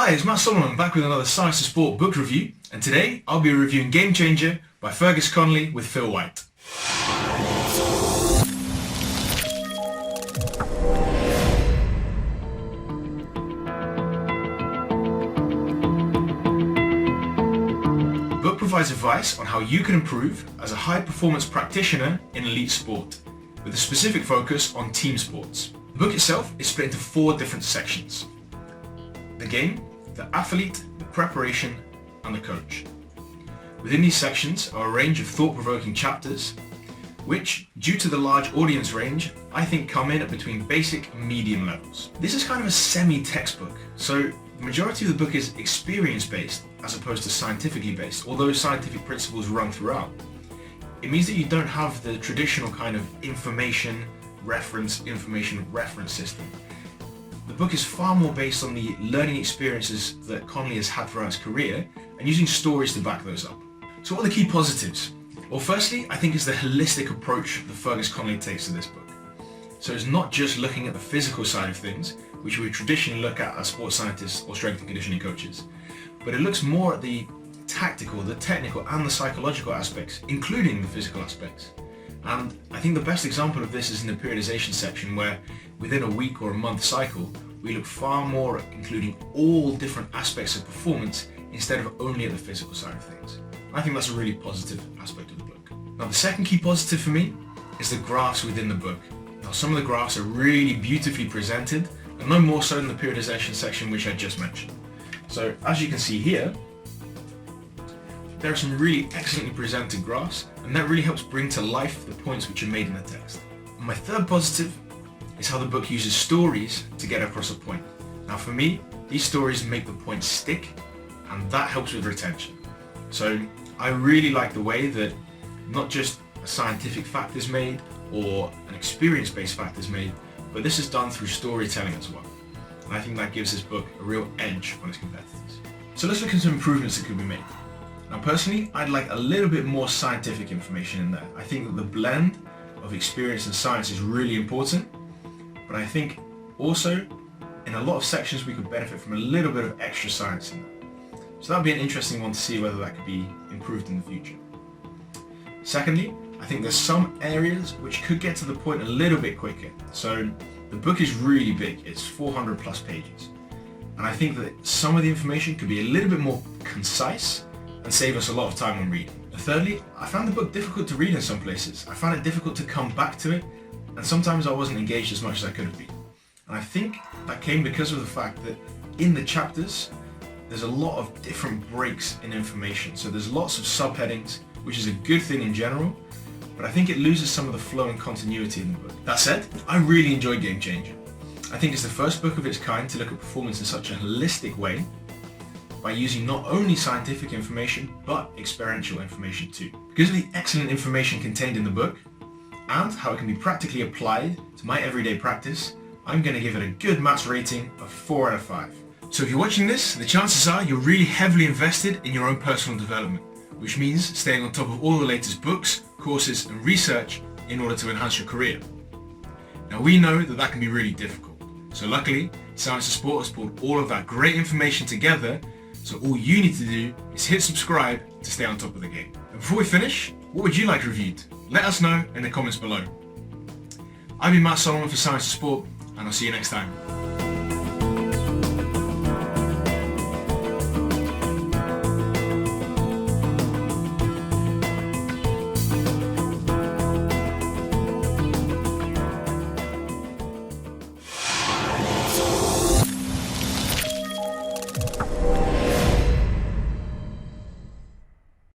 Hi, it's Matt Solomon back with another Science to Sport book review, and today I'll be reviewing Game Changer by Fergus Connelly with Phil White. The book provides advice on how you can improve as a high-performance practitioner in elite sport, with a specific focus on team sports. The book itself is split into 4 different sections: the game, the athlete, the preparation, and the coach. Within these sections are a range of thought-provoking chapters, which, due to the large audience range, I think come in at between basic and medium levels. This is kind of a semi-textbook, so the majority of the book is experience-based as opposed to scientifically based, although scientific principles run throughout. It means that you don't have the traditional kind of information reference system. The book is far more based on the learning experiences that Connelly has had throughout his career and using stories to back those up. So what are the key positives? Well, firstly, I think it's the holistic approach that Fergus Connelly takes to this book. So it's not just looking at the physical side of things, which we traditionally look at as sports scientists or strength and conditioning coaches, but it looks more at the tactical, the technical, and the psychological aspects, including the physical aspects. And I think the best example of this is in the periodization section, where within a week or a month cycle, we look far more at including all different aspects of performance instead of only at the physical side of things. I think that's a really positive aspect of the book. Now, the second key positive for me is the graphs within the book. Now, some of the graphs are really beautifully presented, and no more so than the periodization section, which I just mentioned. So as you can see here, there are some really excellently presented graphs, and that really helps bring to life the points which are made in the text. And my third positive is how the book uses stories to get across a point. Now, for me, these stories make the point stick, and that helps with retention. So I really like the way that not just a scientific fact is made or an experience-based fact is made, but this is done through storytelling as well. And I think that gives this book a real edge on its competitors. So let's look into improvements that could be made. Now, personally, I'd like a little bit more scientific information in there. I think that the blend of experience and science is really important, but I think also in a lot of sections we could benefit from a little bit of extra science in there. So that would be an interesting one to see whether that could be improved in the future. Secondly, I think there's some areas which could get to the point a little bit quicker. So the book is really big, it's 400 plus pages. And I think that some of the information could be a little bit more concise and save us a lot of time on reading. And thirdly, I found the book difficult to read in some places. I found it difficult to come back to it, and sometimes I wasn't engaged as much as I could have been. And I think that came because of the fact that in the chapters, there's a lot of different breaks in information. So there's lots of subheadings, which is a good thing in general, but I think it loses some of the flow and continuity in the book. That said, I really enjoyed Game Changer. I think it's the first book of its kind to look at performance in such a holistic way, by using not only scientific information, but experiential information too. Because of the excellent information contained in the book, and how it can be practically applied to my everyday practice, I'm going to give it a good Matt's rating of 4 out of 5. So if you're watching this, the chances are you're really heavily invested in your own personal development, which means staying on top of all the latest books, courses, and research in order to enhance your career. Now, we know that that can be really difficult. So luckily, Science to Sport has pulled all of that great information together. So all you need to do is hit subscribe to stay on top of the game. And before we finish, what would you like reviewed? Let us know in the comments below. I've been Matt Solomon for Science to Sport, and I'll see you next time.